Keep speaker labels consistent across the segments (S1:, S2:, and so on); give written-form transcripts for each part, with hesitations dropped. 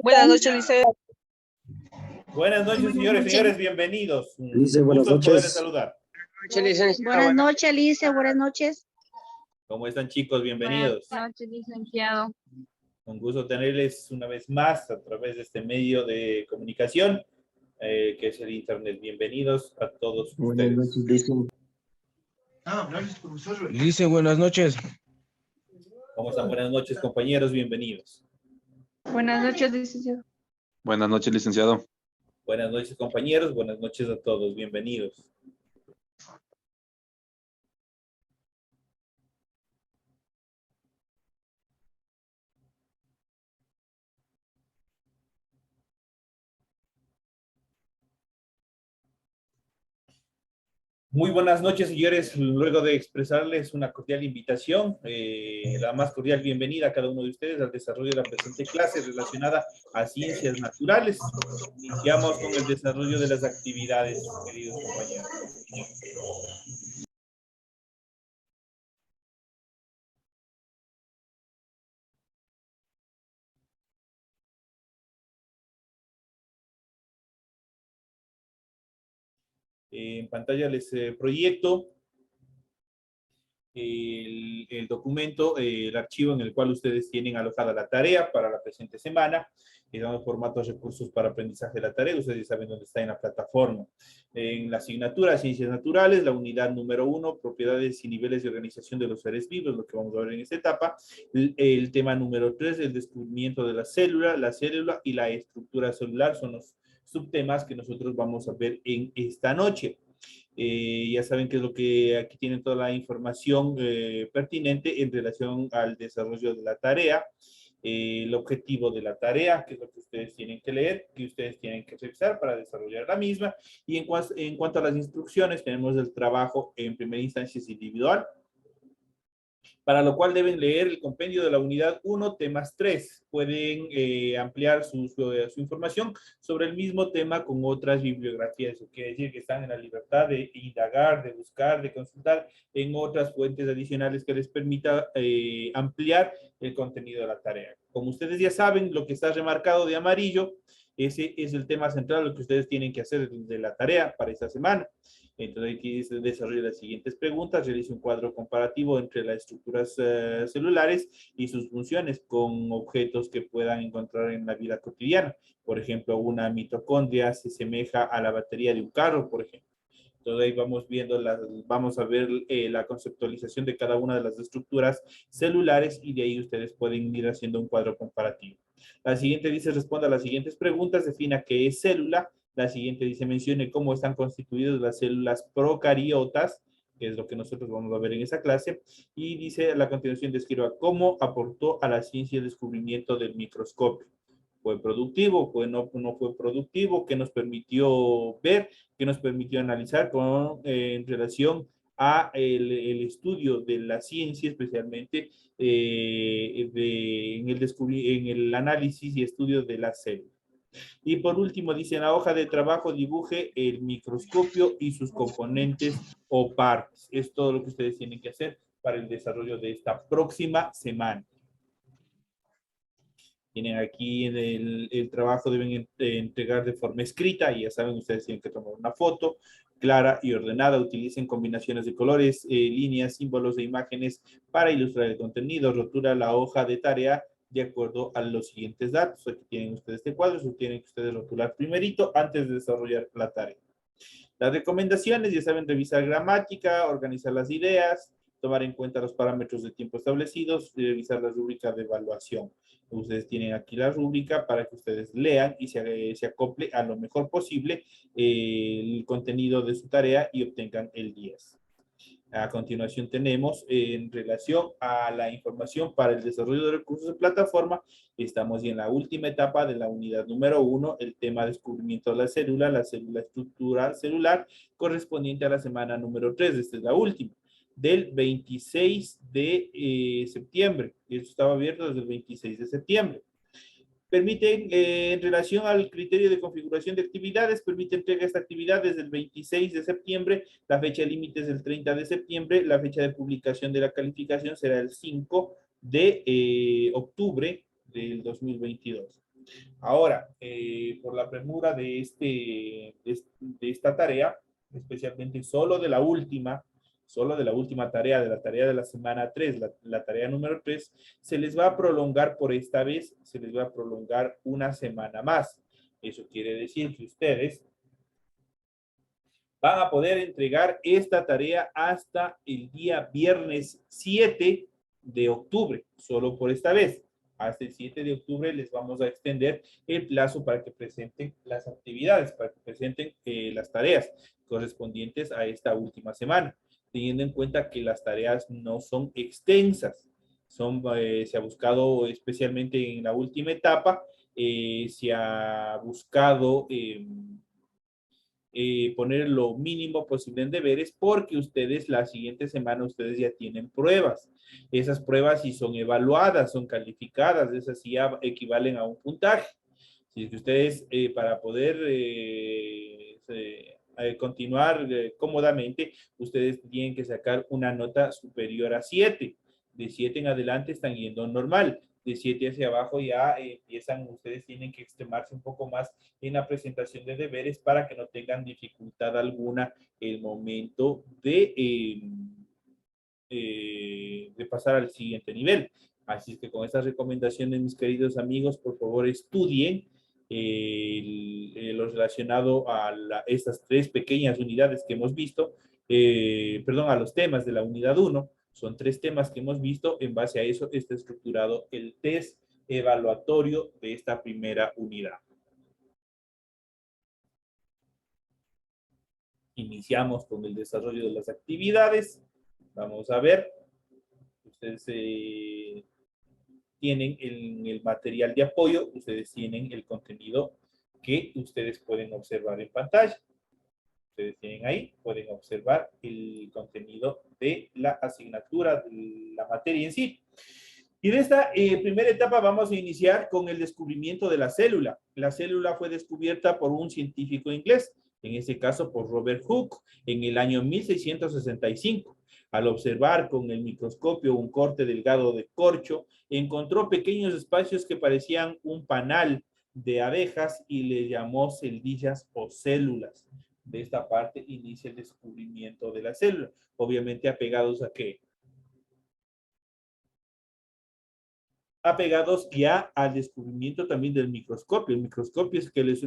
S1: Buenas noches, dice.
S2: Buenas noches, señores, señores, bienvenidos.
S3: Lice, buenas
S2: Gusto poderles
S3: noches.
S2: saludar.
S4: Buenas noches, Alicia, buenas noches.
S2: ¿Cómo están, chicos? Bienvenidos.
S1: Buenas noches, licenciado.
S2: Un gusto tenerles una vez más a través de este medio de comunicación, que es el Internet. Bienvenidos a todos
S3: Buenas
S2: ustedes.
S3: noches, Lice.
S5: Lice, buenas noches.
S2: ¿Cómo están? Buenas noches, compañeros, bienvenidos.
S1: Buenas noches, licenciado.
S6: Buenas noches, licenciado.
S2: Buenas noches, compañeros, buenas noches a todos, bienvenidos. Muy buenas noches, señores. Luego de expresarles una cordial invitación, la más cordial bienvenida a cada uno de ustedes al desarrollo de la presente clase relacionada a ciencias naturales. Iniciamos con el desarrollo de las actividades, queridos compañeros. En pantalla les proyecto el documento, el archivo en el cual ustedes tienen alojada la tarea para la presente semana. Damos formatos recursos para aprendizaje de la tarea. Ustedes saben dónde está en la plataforma. En la asignatura Ciencias Naturales, la unidad número 1, propiedades y niveles de organización de los seres vivos, lo que vamos a ver en esta etapa. El tema número 3, el descubrimiento de la célula y la estructura celular son los subtemas que nosotros vamos a ver en esta noche. Ya saben qué es lo que aquí tienen toda la información pertinente en relación al desarrollo de la tarea, el objetivo de la tarea, que es lo que ustedes tienen que leer, que ustedes tienen que revisar para desarrollar la misma. Y en cuanto a las instrucciones, tenemos el trabajo en primera instancia es individual, para lo cual deben leer el compendio de la unidad 1, temas 3. Pueden ampliar su información sobre el mismo tema con otras bibliografías. Eso quiere decir que están en la libertad de indagar, de buscar, de consultar en otras fuentes adicionales que les permita ampliar el contenido de la tarea. Como ustedes ya saben, lo que está remarcado de amarillo, ese es el tema central, lo que ustedes tienen que hacer de la tarea para esta semana. Entonces aquí se desarrolla las siguientes preguntas. Realice un cuadro comparativo entre las estructuras celulares y sus funciones con objetos que puedan encontrar en la vida cotidiana. Por ejemplo, una mitocondria se asemeja a la batería de un carro, por ejemplo. Entonces ahí vamos viendo, vamos a ver la conceptualización de cada una de las estructuras celulares y de ahí ustedes pueden ir haciendo un cuadro comparativo. La siguiente dice, responda a las siguientes preguntas, defina qué es célula. La siguiente dice, mencione cómo están constituidas las células procariotas, que es lo que nosotros vamos a ver en esa clase. Y dice, a la continuación describa cómo aportó a la ciencia el descubrimiento del microscopio. ¿Fue productivo? ¿No fue productivo? ¿Qué nos permitió ver? ¿Qué nos permitió analizar en relación a el estudio de la ciencia, especialmente en el análisis y estudio de las células? Y por último, dice, en la hoja de trabajo dibuje el microscopio y sus componentes o partes. Es todo lo que ustedes tienen que hacer para el desarrollo de esta próxima semana. Tienen aquí en el trabajo, deben entregar de forma escrita, y ya saben, ustedes tienen que tomar una foto clara y ordenada. Utilicen combinaciones de colores, líneas, símbolos e imágenes para ilustrar el contenido. Rotura la hoja de tarea de acuerdo a los siguientes datos. Aquí tienen ustedes este cuadro, eso tienen que ustedes rotular primerito antes de desarrollar la tarea. Las recomendaciones, ya saben, revisar gramática, organizar las ideas, tomar en cuenta los parámetros de tiempo establecidos y revisar la rúbrica de evaluación. Ustedes tienen aquí la rúbrica para que ustedes lean y se acople a lo mejor posible el contenido de su tarea y obtengan el 10. A continuación tenemos en relación a la información para el desarrollo de recursos de plataforma. Estamos en la última etapa de la unidad número 1, el tema descubrimiento de la célula estructura celular, correspondiente a la semana número 3. Esta es la última, del 26 de septiembre. Esto estaba abierto desde el 26 de septiembre. Permiten, en relación al criterio de configuración de actividades, permite entrega esta actividad desde el 26 de septiembre, la fecha límite es el 30 de septiembre, la fecha de publicación de la calificación será el 5 de octubre del 2022. Ahora, por la premura de esta tarea, especialmente solo de la última tarea, de la tarea de la semana 3, la tarea número 3, se les va a prolongar por esta vez, se les va a prolongar una semana más. Eso quiere decir que ustedes van a poder entregar esta tarea hasta el día viernes 7 de octubre, solo por esta vez. Hasta el 7 de octubre les vamos a extender el plazo para que presenten las actividades, para que presenten las tareas correspondientes a esta última semana, teniendo en cuenta que las tareas no son extensas. Se ha buscado, especialmente en la última etapa, se ha buscado poner lo mínimo posible en deberes, porque ustedes la siguiente semana ustedes ya tienen pruebas. Esas pruebas sí son evaluadas, son calificadas, esas sí equivalen a un puntaje. Si es que ustedes para poder continuar cómodamente, ustedes tienen que sacar una nota superior a 7. De 7 en adelante están yendo normal. De 7 hacia abajo ya empiezan, ustedes tienen que extremarse un poco más en la presentación de deberes para que no tengan dificultad alguna el momento de pasar al siguiente nivel. Así es que con estas recomendaciones, mis queridos amigos, por favor estudien lo relacionado a estas 3 pequeñas unidades que hemos visto, a los temas de la unidad 1. Son 3 temas que hemos visto. En base a eso está estructurado el test evaluatorio de esta primera unidad. Iniciamos con el desarrollo de las actividades. Vamos a ver. Ustedes tienen en el material de apoyo, ustedes tienen el contenido que ustedes pueden observar en pantalla. Ustedes tienen ahí, pueden observar el contenido de la asignatura, de la materia en sí. Y de esta primera etapa vamos a iniciar con el descubrimiento de la célula. La célula fue descubierta por un científico inglés, en este caso por Robert Hooke, en el año 1665. Al observar con el microscopio un corte delgado de corcho, encontró pequeños espacios que parecían un panal de abejas y le llamó celdillas o células. De esta parte inicia el descubrimiento de la célula. Obviamente apegados a ¿qué? Apegados ya al descubrimiento también del microscopio. El microscopio es que les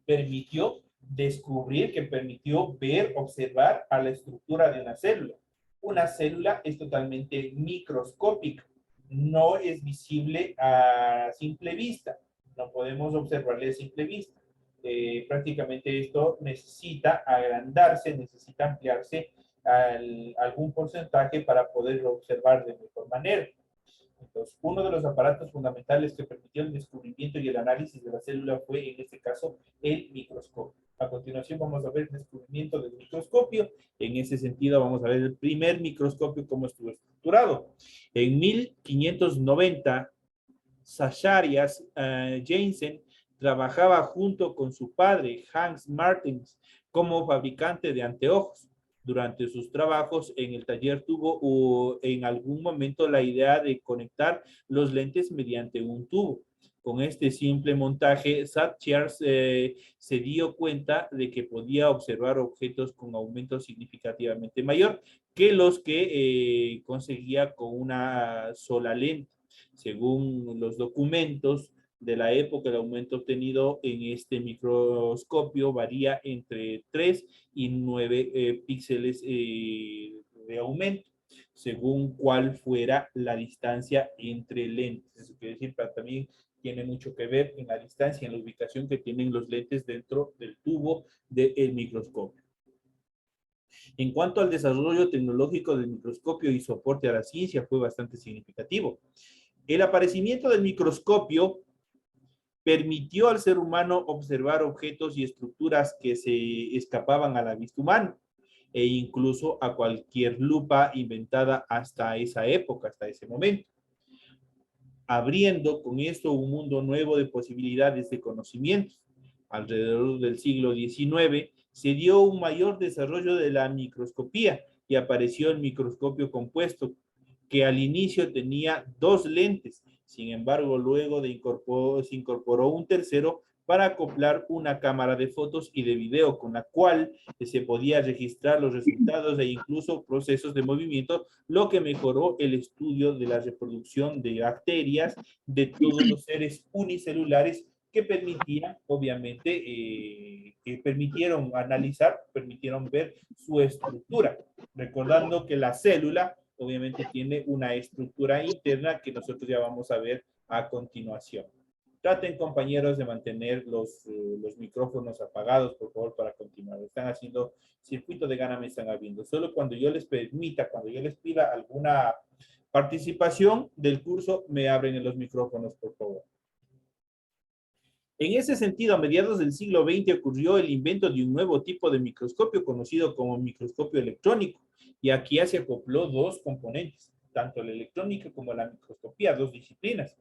S2: permitió descubrir, que permitió ver, observar a la estructura de una célula. Una célula es totalmente microscópica, no es visible a simple vista, no podemos observarle a simple vista. Prácticamente esto necesita agrandarse, necesita ampliarse algún porcentaje para poderlo observar de mejor manera. Entonces, uno de los aparatos fundamentales que permitió el descubrimiento y el análisis de la célula fue, en este caso, el microscopio. A continuación vamos a ver el descubrimiento del microscopio. En ese sentido vamos a ver el primer microscopio, cómo estuvo estructurado. En 1590, Zacharias Janssen trabajaba junto con su padre, Hans Martens, como fabricante de anteojos. Durante sus trabajos en el taller tuvo en algún momento la idea de conectar los lentes mediante un tubo. Con este simple montaje, Zacharias se dio cuenta de que podía observar objetos con aumento significativamente mayor que los que conseguía con una sola lente. Según los documentos de la época, el aumento obtenido en este microscopio varía entre 3 y 9 píxeles de aumento, según cuál fuera la distancia entre lentes. Eso quiere decir, pero también tiene mucho que ver en la distancia, en la ubicación que tienen los lentes dentro del tubo del microscopio. En cuanto al desarrollo tecnológico del microscopio y soporte a la ciencia, fue bastante significativo. El aparecimiento del microscopio permitió al ser humano observar objetos y estructuras que se escapaban a la vista humana e incluso a cualquier lupa inventada hasta esa época, hasta ese momento, abriendo con esto un mundo nuevo de posibilidades de conocimiento. Alrededor del siglo XIX se dio un mayor desarrollo de la microscopía y apareció el microscopio compuesto, que al inicio tenía 2 lentes Sin embargo, luego se incorporó un tercero para acoplar una cámara de fotos y de video con la cual se podía registrar los resultados e incluso procesos de movimiento, lo que mejoró el estudio de la reproducción de bacterias de todos los seres unicelulares que permitían, obviamente, que permitieron analizar, permitieron ver su estructura. Recordando que la célula, obviamente, tiene una estructura interna que nosotros ya vamos a ver a continuación. Traten, compañeros, de mantener los micrófonos apagados, por favor, para continuar. Están haciendo circuito de gana, me están abriendo. Solo cuando yo les permita, cuando yo les pida alguna participación del curso, me abren los micrófonos, por favor. En ese sentido, a mediados del siglo XX ocurrió el invento de un nuevo tipo de microscopio conocido como microscopio electrónico, y aquí se acopló dos componentes, tanto la electrónica como la microscopía, dos disciplinas.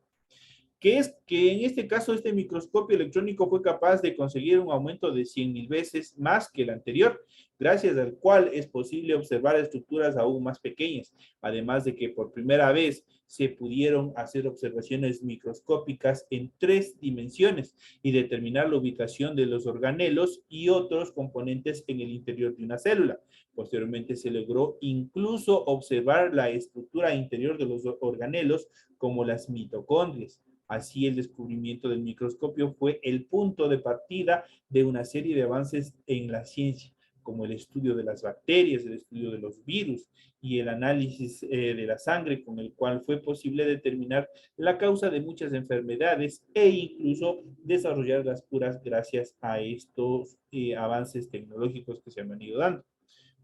S2: Que es que en este caso este microscopio electrónico fue capaz de conseguir un aumento de 100.000 veces más que el anterior, gracias al cual es posible observar estructuras aún más pequeñas, además de que por primera vez se pudieron hacer observaciones microscópicas en 3 dimensiones y determinar la ubicación de los organelos y otros componentes en el interior de una célula. Posteriormente se logró incluso observar la estructura interior de los organelos como las mitocondrias. Así, el descubrimiento del microscopio fue el punto de partida de una serie de avances en la ciencia, como el estudio de las bacterias, el estudio de los virus y el análisis de la sangre, con el cual fue posible determinar la causa de muchas enfermedades e incluso desarrollar las curas gracias a estos avances tecnológicos que se han venido dando.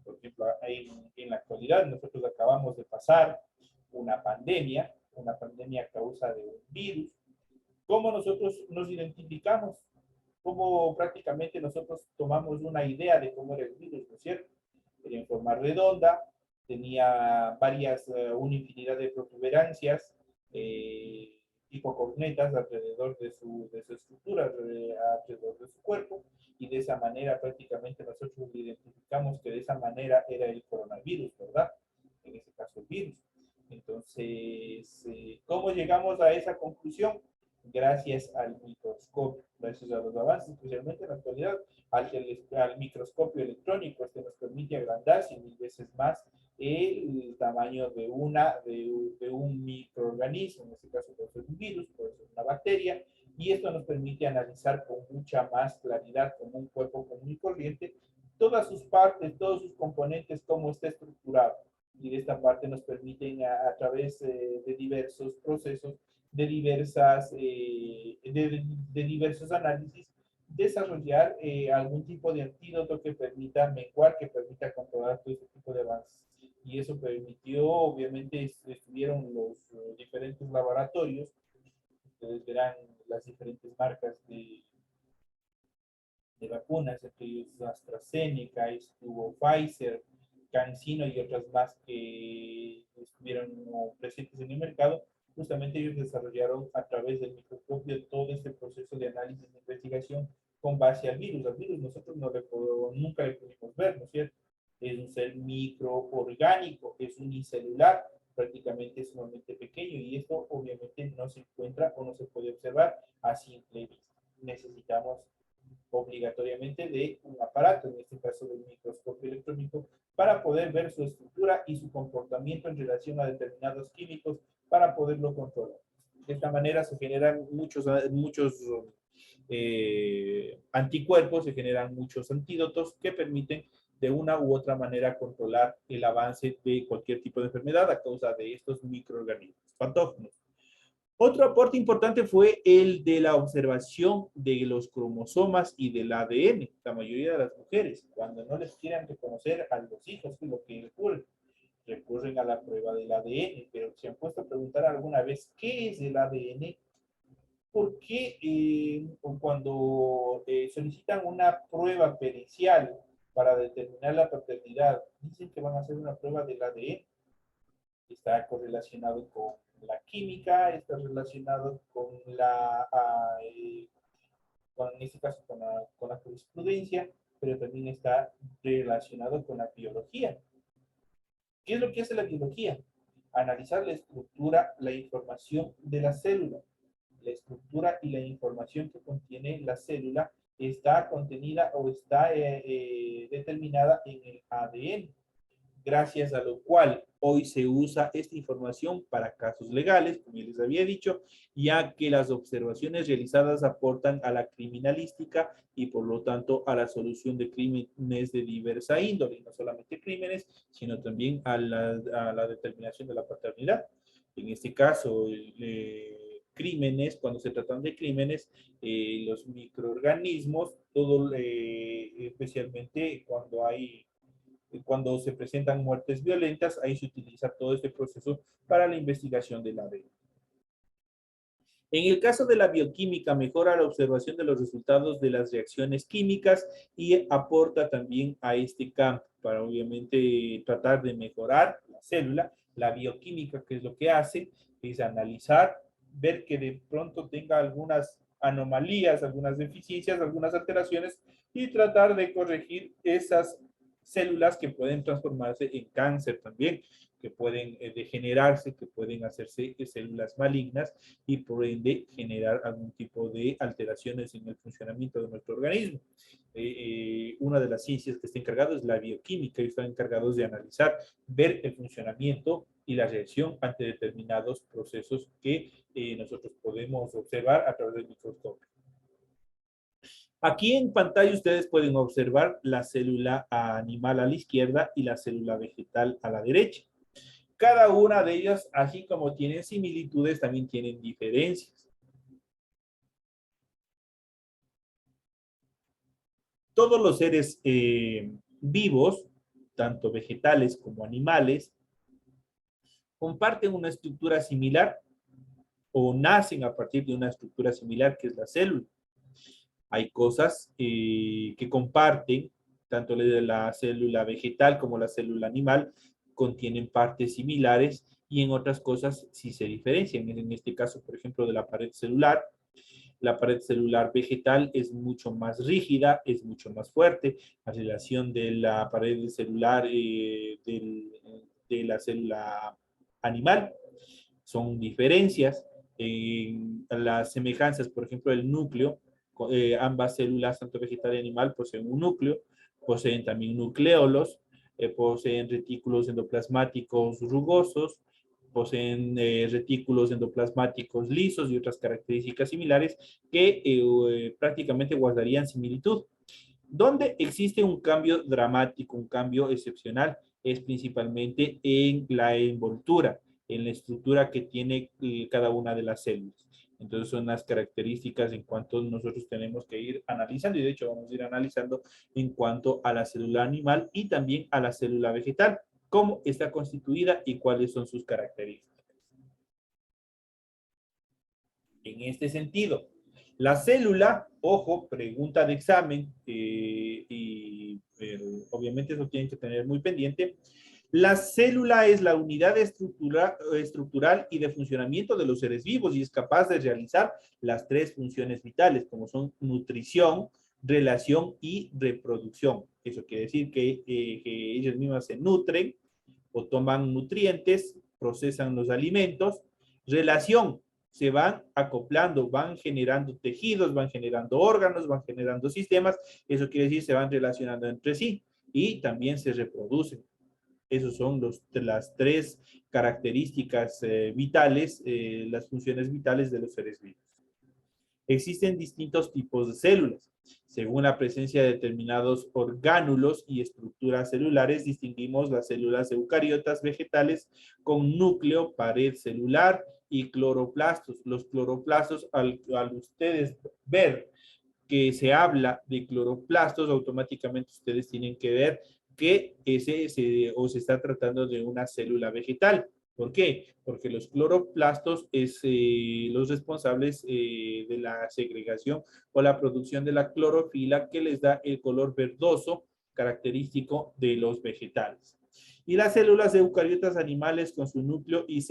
S2: Por ejemplo, en la actualidad nosotros acabamos de pasar una pandemia a causa de un virus. ¿Cómo nosotros nos identificamos? ¿Cómo prácticamente nosotros tomamos una idea de cómo era el virus, ¿no es cierto? Era en forma redonda, tenía una infinidad de protuberancias, tipo cornetas alrededor de su estructura, alrededor de su cuerpo, y de esa manera prácticamente nosotros identificamos que de esa manera era el coronavirus, ¿verdad? En este caso el virus. Entonces, ¿cómo llegamos a esa conclusión? Gracias al microscopio, gracias a los avances, especialmente en la actualidad, al microscopio electrónico. Este nos permite agrandar 100.000 veces más el tamaño de un microorganismo, en este caso puede ser un virus, puede ser una bacteria, y esto nos permite analizar con mucha más claridad, como un cuerpo común y corriente, todas sus partes, todos sus componentes, cómo está estructurado. Y de esta parte nos permiten a través de diversos procesos, de diversos análisis, desarrollar algún tipo de antídoto que permita menguar, que permita controlar todo este tipo de avances. Y eso permitió, obviamente, estuvieron los diferentes laboratorios, ustedes verán las diferentes marcas de vacunas, entre ellos AstraZeneca, estuvo Pfizer, CanSino y otras más que estuvieron presentes en el mercado. Justamente ellos desarrollaron a través del microscopio todo este proceso de análisis de investigación con base al virus. Al virus nosotros nunca le pudimos ver, ¿no es cierto? Es un ser microorgánico, es unicelular, prácticamente es sumamente pequeño, y esto obviamente no se encuentra o no se puede observar a simple vista. Necesitamos obligatoriamente de un aparato, en este caso del microscopio electrónico, para poder ver su estructura y su comportamiento en relación a determinados químicos para poderlo controlar. De esta manera se generan muchos anticuerpos, se generan muchos antídotos que permiten de una u otra manera controlar el avance de cualquier tipo de enfermedad a causa de estos microorganismos patógenos. Otro aporte importante fue el de la observación de los cromosomas y del ADN. La mayoría de las mujeres, cuando no les quieren reconocer a los hijos, es lo que ocurre, recurren a la prueba del ADN, pero se han puesto a preguntar alguna vez, ¿qué es el ADN? ¿Por qué cuando solicitan una prueba pericial para determinar la paternidad, dicen que van a hacer una prueba del ADN? Está correlacionado con la química, está relacionado con en este caso con la jurisprudencia, pero también está relacionado con la biología. ¿Qué es lo que hace la biología? Analizar la estructura, la información de la célula. La estructura y la información que contiene la célula está contenida o está determinada en el ADN, gracias a lo cual hoy se usa esta información para casos legales, como ya les había dicho, ya que las observaciones realizadas aportan a la criminalística y por lo tanto a la solución de crímenes de diversa índole, no solamente crímenes, sino también a la determinación de la paternidad. En este caso, crímenes, cuando se tratan de crímenes, los microorganismos, todo, especialmente cuando se presentan muertes violentas, ahí se utiliza todo este proceso para la investigación del ADN. En el caso de la bioquímica, mejora la observación de los resultados de las reacciones químicas y aporta también a este campo para obviamente tratar de mejorar la célula. La bioquímica, que es lo que hace, es analizar, ver que de pronto tenga algunas anomalías, algunas deficiencias, algunas alteraciones y tratar de corregir esas células que pueden transformarse en cáncer también, que pueden degenerarse, que pueden hacerse células malignas y por ende generar algún tipo de alteraciones en el funcionamiento de nuestro organismo. Una de las ciencias que está encargada es la bioquímica y están encargados de analizar, ver el funcionamiento y la reacción ante determinados procesos que nosotros podemos observar a través del microscopio. Aquí en pantalla ustedes pueden observar la célula animal a la izquierda y la célula vegetal a la derecha. Cada una de ellas, así como tienen similitudes, también tienen diferencias. Todos los seres vivos, tanto vegetales como animales, comparten una estructura similar o nacen a partir de una estructura similar que es la célula. Hay cosas que comparten, tanto la célula vegetal como la célula animal, contienen partes similares y en otras cosas sí se diferencian. En este caso, por ejemplo, de la pared celular vegetal es mucho más rígida, es mucho más fuerte. La relación de la pared celular de la célula animal son diferencias. Las semejanzas, por ejemplo, el núcleo, ambas células, tanto vegetal y animal, poseen un núcleo, poseen también nucleolos, poseen retículos endoplasmáticos rugosos, poseen retículos endoplasmáticos lisos y otras características similares que prácticamente guardarían similitud. Donde existe un cambio dramático, un cambio excepcional, es principalmente en la envoltura, en la estructura que tiene cada una de las células. Entonces son las características en cuanto nosotros tenemos que ir analizando, y de hecho vamos a ir analizando en cuanto a la célula animal y también a la célula vegetal, cómo está constituida y cuáles son sus características. En este sentido, la célula, ojo, pregunta de examen, obviamente eso tienen que tener muy pendiente. La célula es la unidad estructural y de funcionamiento de los seres vivos y es capaz de realizar las tres funciones vitales, como son nutrición, relación y reproducción. Eso quiere decir que ellas mismas se nutren o toman nutrientes, procesan los alimentos. Relación, se van acoplando, van generando tejidos, van generando órganos, van generando sistemas. Eso quiere decir se van relacionando entre sí y también se reproducen. Esos son las tres características vitales, las funciones vitales de los seres vivos. Existen distintos tipos de células. Según la presencia de determinados orgánulos y estructuras celulares, distinguimos las células eucariotas vegetales con núcleo, pared celular y cloroplastos. Los cloroplastos, al ustedes ver que se habla de cloroplastos, automáticamente ustedes tienen que ver que se está tratando de una célula vegetal. ¿Por qué? Porque los cloroplastos es los responsables de la segregación o la producción de la clorofila que les da el color verdoso característico de los vegetales. Y las células eucariotas animales con su núcleo y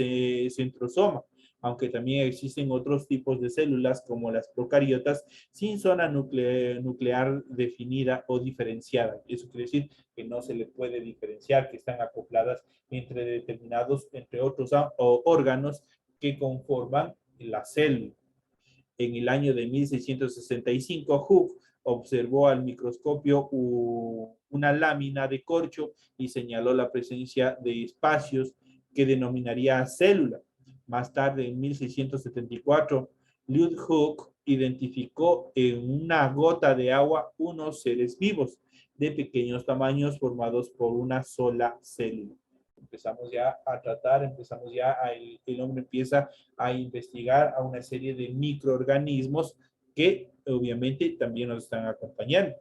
S2: centrosoma. aunque también existen otros tipos de células como las procariotas sin zona nuclear definida o diferenciada. Eso quiere decir que no se le puede diferenciar, que están acopladas entre otros órganos que conforman la célula. En el año de 1665, Hooke observó al microscopio una lámina de corcho y señaló la presencia de espacios que denominaría célula. Más tarde, en 1674, Leeuwenhoek identificó en una gota de agua unos seres vivos de pequeños tamaños formados por una sola célula. Empezamos ya a tratar, el hombre empieza a investigar a una serie de microorganismos que obviamente también nos están acompañando.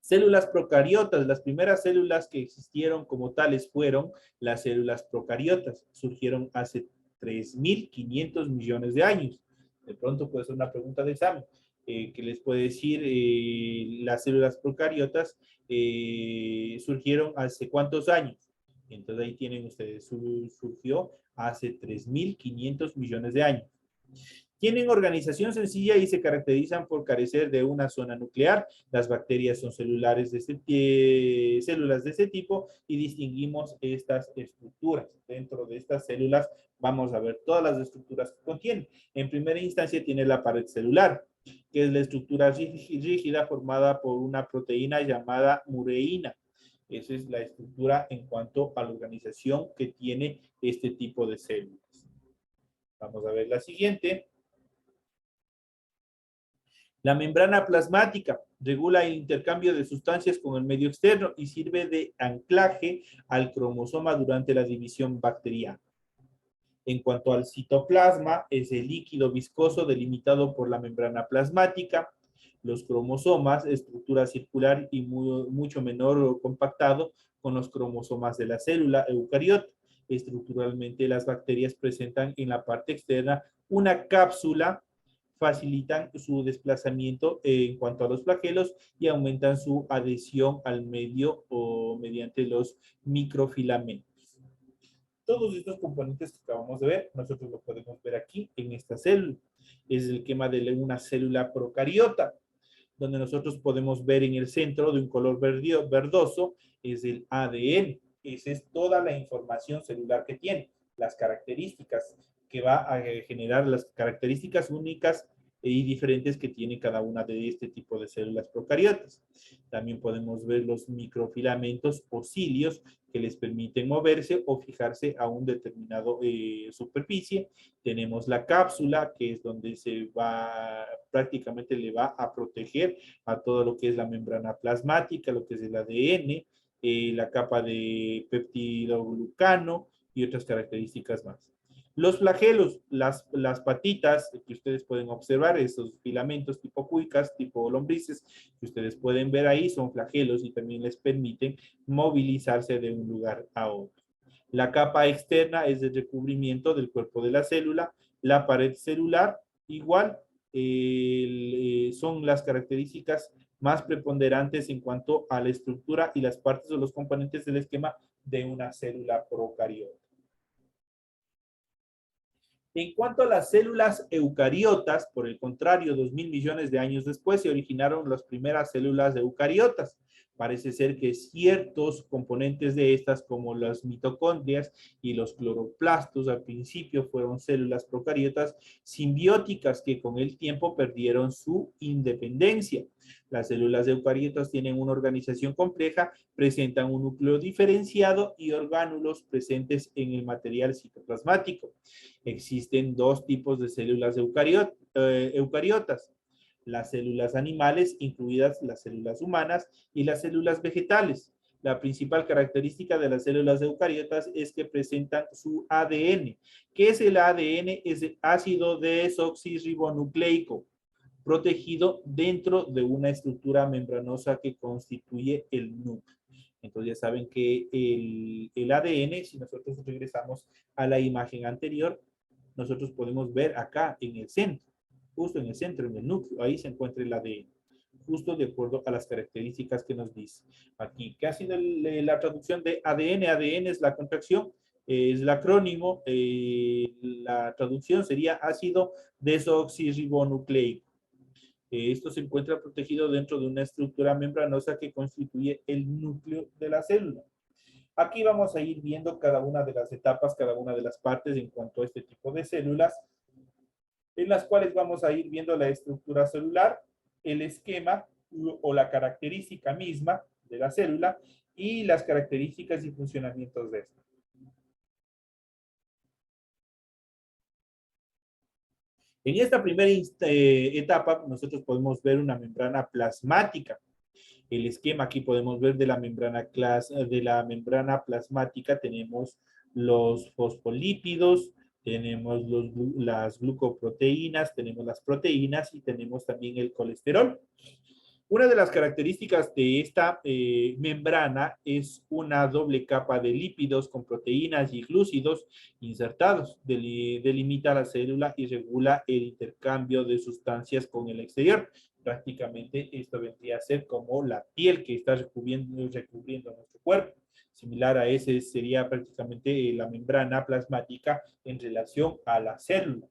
S2: Células procariotas, las primeras células que existieron como tales fueron las células procariotas. Surgieron hace 3.500 millones de años. De pronto puede ser una pregunta de examen. Que les puede decir las células procariotas surgieron hace cuántos años. Entonces ahí tienen ustedes, surgió hace 3.500 millones de años. Tienen organización sencilla y se caracterizan por carecer de una zona nuclear. Las bacterias son células de este tipo y distinguimos estas estructuras. Dentro de estas células vamos a ver todas las estructuras que contienen. En primera instancia tiene la pared celular, que es la estructura rígida formada por una proteína llamada mureína. Esa es la estructura en cuanto a la organización que tiene este tipo de células. Vamos a ver la siguiente. La membrana plasmática regula el intercambio de sustancias con el medio externo y sirve de anclaje al cromosoma durante la división bacteriana. En cuanto al citoplasma, es el líquido viscoso delimitado por la membrana plasmática. Los cromosomas, estructura circular y mucho menor compactado con los cromosomas de la célula eucariota. Estructuralmente, las bacterias presentan en la parte externa una cápsula, facilitan su desplazamiento en cuanto a los flagelos y aumentan su adhesión al medio o mediante los microfilamentos. Todos estos componentes que acabamos de ver, nosotros lo podemos ver aquí en esta célula. Es el esquema de una célula procariota, donde nosotros podemos ver en el centro de un color verdoso, es el ADN. Esa es toda la información celular que tiene, las características que va a generar, las características únicas y diferentes que tiene cada una de este tipo de células procariotas. También podemos ver los microfilamentos o cilios que les permiten moverse o fijarse a un determinado superficie. Tenemos la cápsula, que es donde prácticamente le va a proteger a todo lo que es la membrana plasmática, lo que es el ADN, la capa de peptidoglucano y otras características más. Los flagelos, las patitas que ustedes pueden observar, esos filamentos tipo cuicas, tipo lombrices, que ustedes pueden ver ahí, son flagelos y también les permiten movilizarse de un lugar a otro. La capa externa es el recubrimiento del cuerpo de la célula. La pared celular, igual, son las características más preponderantes en cuanto a la estructura y las partes o los componentes del esquema de una célula procariota. En cuanto a las células eucariotas, por el contrario, 2.000 millones de años después se originaron las primeras células eucariotas. Parece ser que ciertos componentes de estas, como las mitocondrias y los cloroplastos, al principio fueron células procariotas simbióticas que con el tiempo perdieron su independencia. Las células eucariotas tienen una organización compleja, presentan un núcleo diferenciado y orgánulos presentes en el material citoplasmático. Existen dos tipos de células eucariotas. Las células animales, incluidas las células humanas, y las células vegetales. La principal característica de las células eucariotas es que presentan su ADN. ¿Qué es el ADN? Es el ácido desoxirribonucleico, protegido dentro de una estructura membranosa que constituye el núcleo. Entonces ya saben que el ADN, si nosotros regresamos a la imagen anterior, nosotros podemos ver acá en el centro, justo en el centro, en el núcleo, ahí se encuentra el ADN, justo de acuerdo a las características que nos dice aquí. ¿Qué ha sido la traducción de ADN? ADN es la contracción es el acrónimo, la traducción sería ácido desoxirribonucleico. Esto se encuentra protegido dentro de una estructura membranosa que constituye el núcleo de la célula. Aquí vamos a ir viendo cada una de las etapas, cada una de las partes en cuanto a este tipo de células, en las cuales vamos a ir viendo la estructura celular, el esquema o la característica misma de la célula y las características y funcionamientos de esta. En esta primera etapa, nosotros podemos ver una membrana plasmática. El esquema aquí podemos ver de la membrana plasmática. Tenemos los fosfolípidos, tenemos las glucoproteínas, tenemos las proteínas y tenemos también el colesterol. Una de las características de esta membrana es una doble capa de lípidos con proteínas y glúcidos insertados. Delimita la célula y regula el intercambio de sustancias con el exterior. Prácticamente esto vendría a ser como la piel que está recubriendo nuestro cuerpo. Similar a ese sería prácticamente la membrana plasmática en relación a la célula.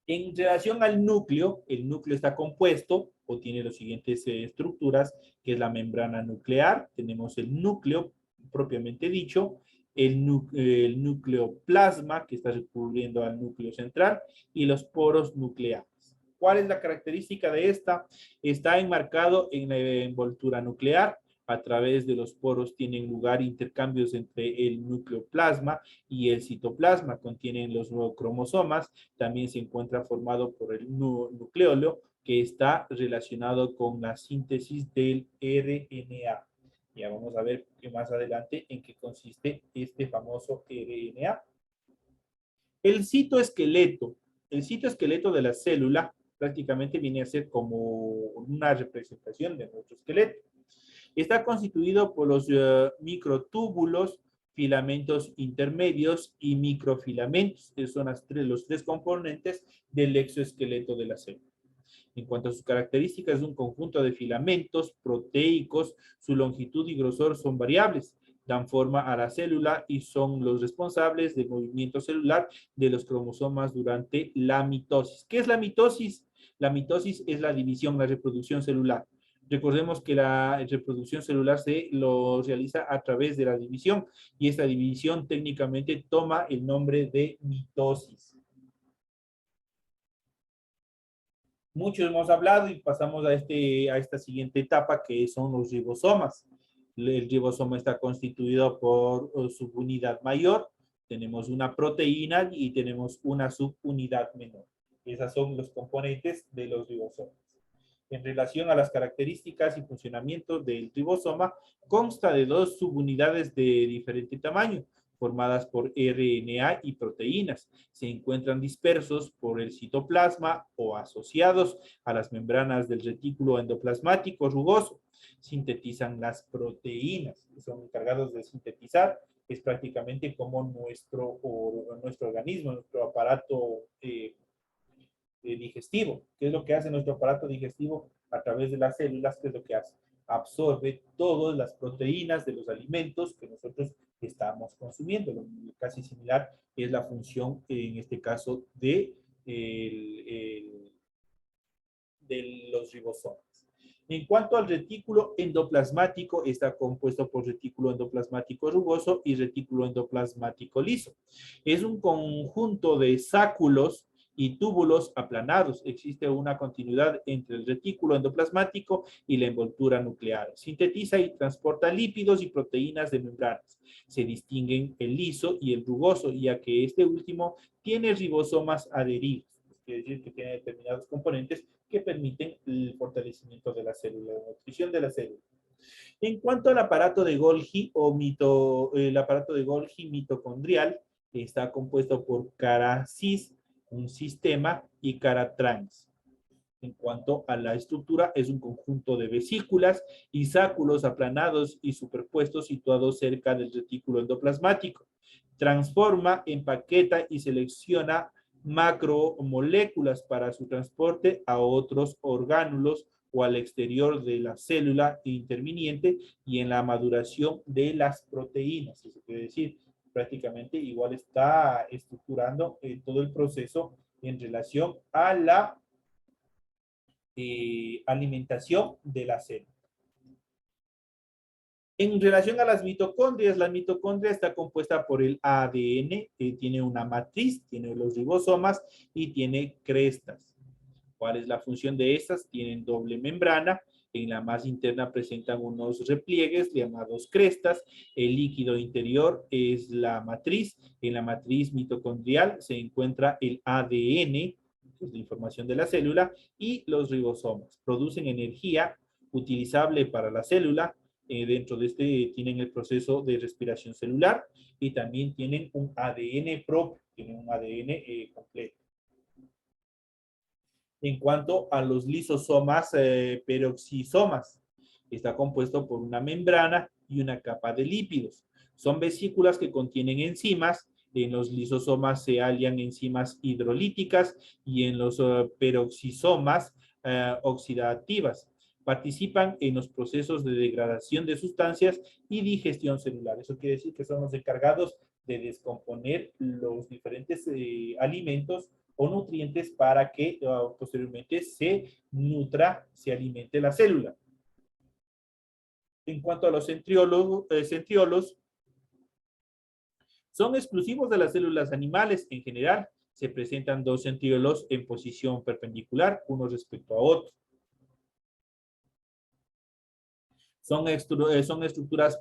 S2: En relación al núcleo, el núcleo está compuesto o tiene las siguientes estructuras, que es la membrana nuclear, tenemos el núcleo propiamente dicho, el núcleo plasma, que está recubriendo al núcleo central, y los poros nucleares. ¿Cuál es la característica de esta? Está enmarcado en la envoltura nuclear. A través de los poros tienen lugar intercambios entre el núcleo plasma y el citoplasma. Contienen los cromosomas. También se encuentra formado por el nucleolo, que está relacionado con la síntesis del RNA. Ya vamos a ver más adelante en qué consiste este famoso RNA. El citoesqueleto. El citoesqueleto de la célula prácticamente viene a ser como una representación de nuestro esqueleto. Está constituido por los microtúbulos, filamentos intermedios y microfilamentos. Esos son los tres componentes del exoesqueleto de la célula. En cuanto a sus características, es un conjunto de filamentos proteicos. Su longitud y grosor son variables. Dan forma a la célula y son los responsables del movimiento celular de los cromosomas durante la mitosis. ¿Qué es la mitosis? La mitosis es la división, la reproducción celular. Recordemos que la reproducción celular se lo realiza a través de la división y esta división técnicamente toma el nombre de mitosis. Mucho hemos hablado y pasamos a esta siguiente etapa que son los ribosomas. El ribosoma está constituido por subunidad mayor, tenemos una proteína y tenemos una subunidad menor. Esos son los componentes de los ribosomas. En relación a las características y funcionamiento del ribosoma, consta de dos subunidades de diferente tamaño, formadas por RNA y proteínas. Se encuentran dispersos por el citoplasma o asociados a las membranas del retículo endoplasmático rugoso. Sintetizan las proteínas, que son encargados de sintetizar. Es prácticamente como nuestro organismo, nuestro aparato digestivo. ¿Qué es lo que hace nuestro aparato digestivo a través de las células? ¿Qué es lo que hace? Absorbe todas las proteínas de los alimentos que nosotros estamos consumiendo. Casi similar es la función, en este caso, de los ribosomas. En cuanto al retículo endoplasmático, está compuesto por retículo endoplasmático rugoso y retículo endoplasmático liso. Es un conjunto de sáculos y túbulos aplanados. Existe una continuidad entre el retículo endoplasmático y la envoltura nuclear. Sintetiza y transporta lípidos y proteínas de membranas. Se distinguen el liso y el rugoso, ya que este último tiene ribosomas adheridos. Quiere decir que tiene determinados componentes que permiten el fortalecimiento de la célula, la nutrición de la célula. En cuanto al aparato de Golgi el aparato de Golgi mitocondrial está compuesto por cara cis, un sistema, y cara trans. En cuanto a la estructura, es un conjunto de vesículas y sáculos aplanados y superpuestos situados cerca del retículo endoplasmático. Transforma, empaqueta y selecciona macromoléculas para su transporte a otros orgánulos o al exterior de la célula interviniente y en la maduración de las proteínas. Eso quiere decir, prácticamente igual está estructurando todo el proceso en relación a la alimentación de la célula. En relación a las mitocondrias, la mitocondria está compuesta por el ADN, tiene una matriz, tiene los ribosomas y tiene crestas. ¿Cuál es la función de estas? Tienen doble membrana. En la más interna presentan unos repliegues llamados crestas. El líquido interior es la matriz. En la matriz mitocondrial se encuentra el ADN, que es la información de la célula, y los ribosomas. Producen energía utilizable para la célula. Dentro de este tienen el proceso de respiración celular y también tienen un ADN propio, tienen un ADN completo. En cuanto a los lisosomas, peroxisomas, está compuesto por una membrana y una capa de lípidos. Son vesículas que contienen enzimas. En los lisosomas se hallan enzimas hidrolíticas y en los peroxisomas oxidativas. Participan en los procesos de degradación de sustancias y digestión celular. Eso quiere decir que son los encargados de descomponer los diferentes alimentos o nutrientes para que posteriormente se nutra, se alimente la célula. En cuanto a los centriolos, son exclusivos de las células animales en general. Se presentan dos centriolos en posición perpendicular, uno respecto a otro. Son estructuras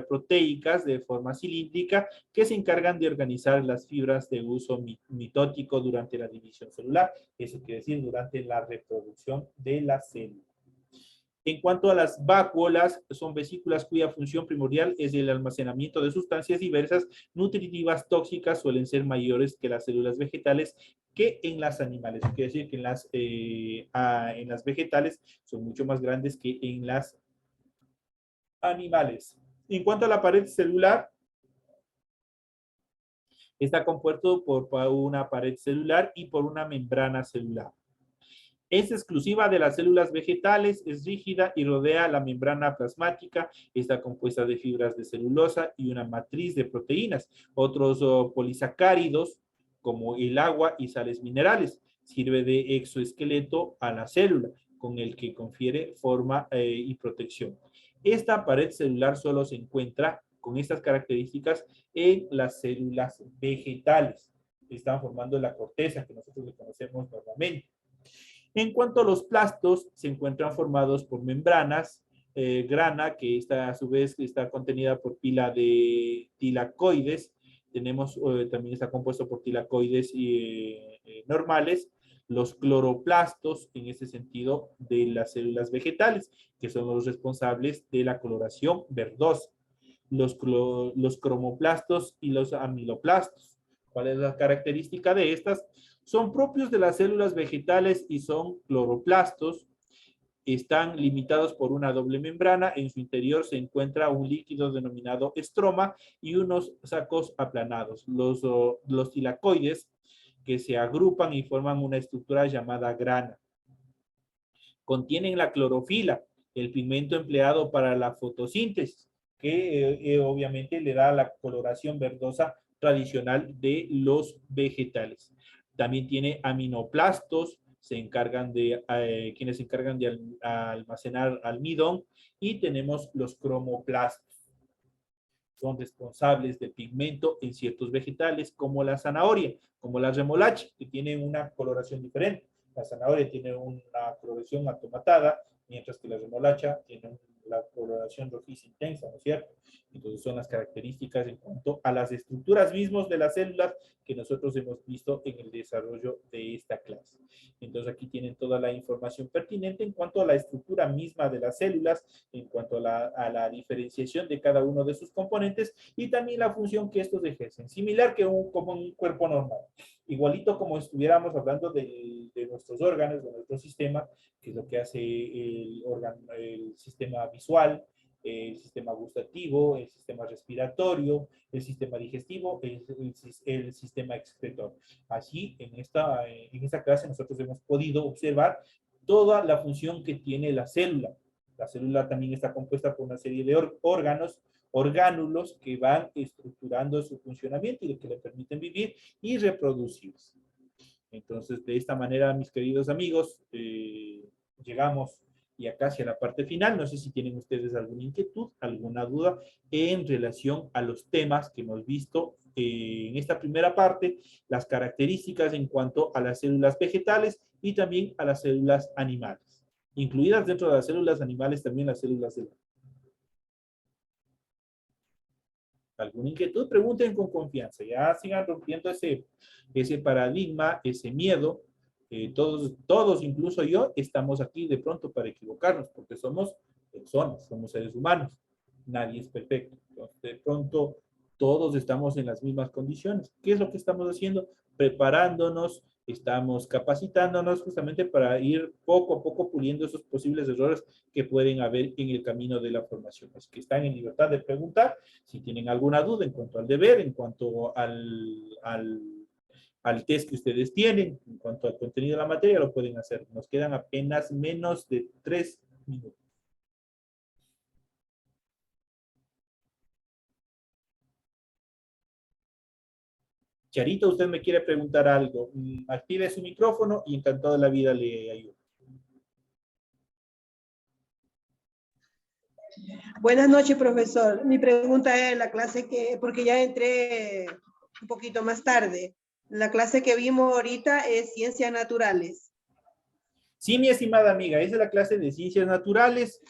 S2: proteicas de forma cilíndrica que se encargan de organizar las fibras de uso mitótico durante la división celular. Eso quiere decir durante la reproducción de la célula. En cuanto a las vacuolas, son vesículas cuya función primordial es el almacenamiento de sustancias diversas, nutritivas, tóxicas, suelen ser mayores que las células vegetales que en las animales. Eso quiere decir que en las vegetales son mucho más grandes que en las animales. En cuanto a la pared celular, está compuesto por una pared celular y por una membrana celular. Es exclusiva de las células vegetales, es rígida y rodea la membrana plasmática. Está compuesta de fibras de celulosa y una matriz de proteínas. Otros polisacáridos, como el agua y sales minerales, sirve de exoesqueleto a la célula, con el que confiere forma y protección. Esta pared celular solo se encuentra con estas características en las células vegetales. Están formando la corteza que nosotros le conocemos normalmente. En cuanto a los plastos, se encuentran formados por membranas, grana, que está, a su vez está contenida por pila de tilacoides. Tenemos, también está compuesto por tilacoides normales. Los cloroplastos, en ese sentido, de las células vegetales, que son los responsables de la coloración verdosa. Los cromoplastos y los amiloplastos. ¿Cuál es la característica de estas? Son propios de las células vegetales y son cloroplastos. Están limitados por una doble membrana. En su interior se encuentra un líquido denominado estroma y unos sacos aplanados. Los tilacoides, que se agrupan y forman una estructura llamada grana. Contienen la clorofila, el pigmento empleado para la fotosíntesis, que obviamente le da la coloración verdosa tradicional de los vegetales. También tiene aminoplastos, quienes se encargan de almacenar almidón, y tenemos los cromoplastos. Son responsables del pigmento en ciertos vegetales como la zanahoria, como la remolacha, que tienen una coloración diferente. La zanahoria tiene una coloración atomatada, mientras que la remolacha tiene la coloración rojiza intensa, ¿no es cierto? Entonces son las características en cuanto a las estructuras mismas de las células que nosotros hemos visto en el desarrollo de esta clase. Entonces aquí tienen toda la información pertinente en cuanto a la estructura misma de las células, en cuanto a la diferenciación de cada uno de sus componentes y también la función que estos ejercen, similar que como un cuerpo normal. Igualito como estuviéramos hablando de nuestros órganos, de nuestro sistema, que es lo que hace el sistema visual, el sistema gustativo, el sistema respiratorio, el sistema digestivo, el sistema excretor. Así, en esta clase nosotros hemos podido observar toda la función que tiene la célula. La célula también está compuesta por una serie de orgánulos que van estructurando su funcionamiento y que le permiten vivir y reproducirse. Entonces, de esta manera, mis queridos amigos, llegamos ya casi a la parte final. No sé si tienen ustedes alguna inquietud, alguna duda en relación a los temas que hemos visto en esta primera parte, las características en cuanto a las células vegetales y también a las células animales. Incluidas dentro de las células animales también las células de... ¿Alguna inquietud? Pregunten con confianza. Ya sigan rompiendo ese paradigma, ese miedo. Todos, incluso yo, estamos aquí de pronto para equivocarnos, porque somos personas, somos seres humanos. Nadie es perfecto. Entonces, de pronto, todos estamos en las mismas condiciones. ¿Qué es lo que estamos haciendo? Preparándonos, estamos capacitándonos justamente para ir poco a poco puliendo esos posibles errores que pueden haber en el camino de la formación. Así que están en libertad de preguntar si tienen alguna duda en cuanto al deber, en cuanto al test que ustedes tienen, en cuanto al contenido de la materia, lo pueden hacer. Nos quedan apenas menos de 3 minutos. Charito, usted me quiere preguntar algo. Active su micrófono y encantado de la vida le ayudo.
S3: Buenas noches, profesor. Mi pregunta es la clase porque ya entré un poquito más tarde. La clase que vimos ahorita es Ciencias Naturales.
S2: Sí, mi estimada amiga, esa es la clase de Ciencias Naturales.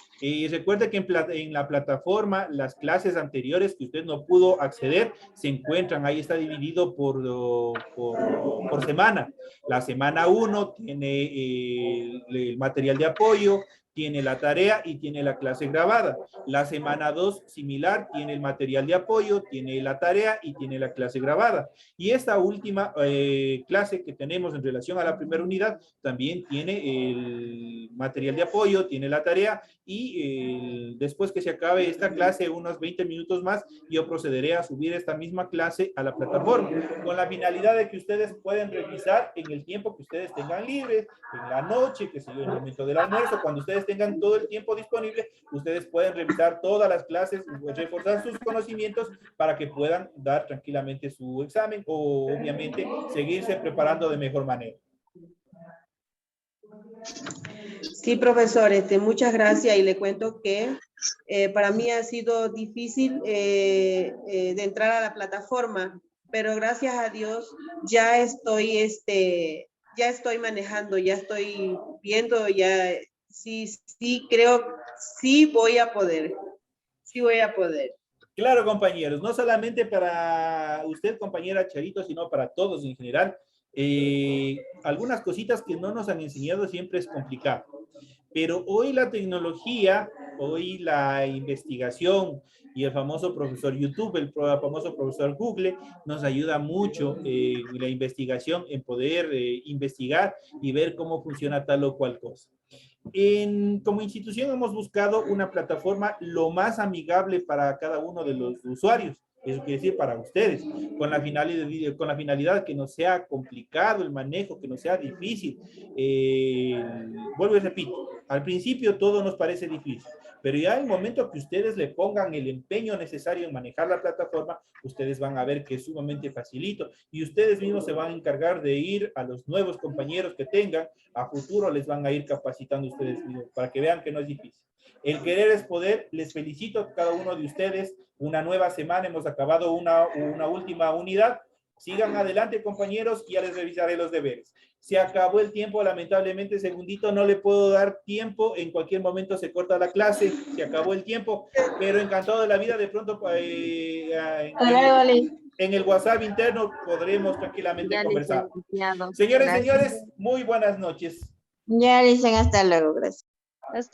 S2: Recuerde que en la plataforma, las clases anteriores que usted no pudo acceder, se encuentran, ahí está dividido por semana. La semana 1 tiene el material de apoyo, tiene la tarea y tiene la clase grabada. La semana 2, similar, tiene el material de apoyo, tiene la tarea y tiene la clase grabada. Y esta última clase que tenemos en relación a la primera unidad también tiene el material de apoyo, tiene la tarea y después que se acabe esta clase, unos 20 minutos más, yo procederé a subir esta misma clase a la plataforma con la finalidad de que ustedes pueden revisar en el tiempo que ustedes tengan libre, en la noche, que sea en el momento del almuerzo, cuando ustedes tengan todo el tiempo disponible, ustedes pueden revisar todas las clases, reforzar sus conocimientos para que puedan dar tranquilamente su examen o obviamente seguirse preparando de mejor manera.
S3: Sí, profesor, muchas gracias y le cuento que para mí ha sido difícil de entrar a la plataforma, pero gracias a Dios ya estoy manejando, ya estoy viendo, ya sí creo, sí voy a poder.
S2: Claro, compañeros, no solamente para usted, compañera Charito, sino para todos en general. Algunas cositas que no nos han enseñado siempre es complicado, pero hoy la tecnología, hoy la investigación y el famoso profesor YouTube, el famoso profesor Google, nos ayuda mucho en la investigación, en poder investigar y ver cómo funciona tal o cual cosa. Como institución hemos buscado una plataforma lo más amigable para cada uno de los usuarios. Eso quiere decir para ustedes, con la finalidad que no sea complicado el manejo, que no sea difícil. Vuelvo y repito, al principio todo nos parece difícil, pero ya en el momento que ustedes le pongan el empeño necesario en manejar la plataforma, ustedes van a ver que es sumamente facilito y ustedes mismos se van a encargar de ir a los nuevos compañeros que tengan, a futuro les van a ir capacitando ustedes mismos para que vean que no es difícil. El querer es poder. Les felicito a cada uno de ustedes. Una nueva semana, hemos acabado una última unidad. Sigan adelante, compañeros, y ya les revisaré los deberes. Se acabó el tiempo, lamentablemente, segundito, no le puedo dar tiempo. En cualquier momento se corta la clase, se acabó el tiempo, pero encantado de la vida. De pronto, en el WhatsApp interno podremos tranquilamente conversar. Señores, señores, muy buenas noches.
S4: Ya dicen hasta luego, gracias.
S1: Hasta luego.